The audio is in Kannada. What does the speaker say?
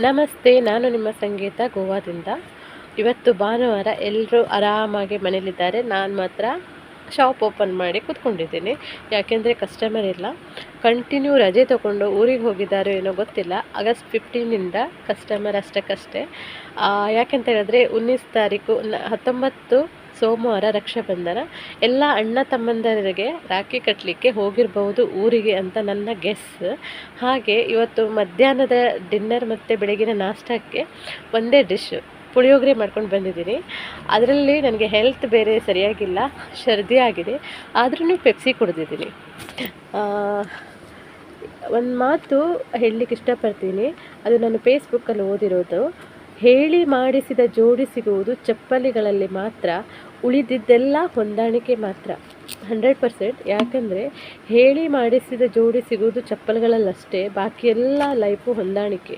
ನಮಸ್ತೆ, ನಾನು ನಿಮ್ಮ ಸಂಗೀತ ಗೋವಾದಿಂದ. ಇವತ್ತು ಭಾನುವಾರ, ಎಲ್ಲರೂ ಆರಾಮಾಗಿ ಮನೇಲಿದ್ದಾರೆ. ನಾನು ಮಾತ್ರ ಶಾಪ್ ಓಪನ್ ಮಾಡಿ ಕೂತ್ಕೊಂಡಿದ್ದೀನಿ. ಯಾಕೆಂದರೆ ಕಸ್ಟಮರ್ ಇಲ್ಲ. ಕಂಟಿನ್ಯೂ ರಜೆ ತೊಗೊಂಡು ಊರಿಗೆ ಹೋಗಿದ್ದಾರೋ ಏನೋ ಗೊತ್ತಿಲ್ಲ. ಆಗಸ್ಟ್ 15ಇಂದ ಕಸ್ಟಮರ್ ಅಷ್ಟಕ್ಕಷ್ಟೇ. ಯಾಕೆಂತ ಹೇಳಿದ್ರೆ 19 ತಾರೀಕು 19 ಸೋಮವಾರ ರಕ್ಷಾಬಂಧನ. ಎಲ್ಲ ಅಣ್ಣ ತಮ್ಮಂದರಿಗೆ ರಾಖಿ ಕಟ್ಟಲಿಕ್ಕೆ ಹೋಗಿರ್ಬೋದು ಊರಿಗೆ ಅಂತ ನನ್ನ ಗೆಸ್. ಹಾಗೆ ಇವತ್ತು ಮಧ್ಯಾಹ್ನದ ಡಿನ್ನರ್ ಮತ್ತು ಬೆಳಗಿನ ನಾಷ್ಟಕ್ಕೆ ಒಂದೇ ಡಿಶ್ ಪುಳಿಯೋಗರೆ ಮಾಡ್ಕೊಂಡು ಬಂದಿದ್ದೀನಿ. ಅದರಲ್ಲಿ ನನಗೆ ಹೆಲ್ತ್ ಬೇರೆ ಸರಿಯಾಗಿಲ್ಲ, ಸರ್ದಿ ಆಗಿದೆ. ಆದ್ರೂ ಪೆಪ್ಸಿ ಕುಡಿದಿದ್ದೀನಿ. ಒಂದು ಮಾತು ಹೇಳಲಿಕ್ಕೆ ಇಷ್ಟಪಡ್ತೀನಿ. ಅದು ನಾನು ಫೇಸ್ಬುಕ್ಕಲ್ಲಿ ಓದಿರೋದು. ಹೇಳಿ ಮಾಡಿಸಿದ ಜೋಡಿ ಸಿಗುವುದು ಚಪ್ಪಲಿಗಳಲ್ಲಿ ಮಾತ್ರ, ಉಳಿದಿದ್ದೆಲ್ಲ ಹೊಂದಾಣಿಕೆ ಮಾತ್ರ. 100%. ಯಾಕಂದರೆ ಹೇಳಿ ಮಾಡಿಸಿದ ಜೋಡಿ ಸಿಗುವುದು ಚಪ್ಪಲಿಗಳಲ್ಲಷ್ಟೇ, ಬಾಕಿ ಎಲ್ಲ ಲೈಫು ಹೊಂದಾಣಿಕೆ.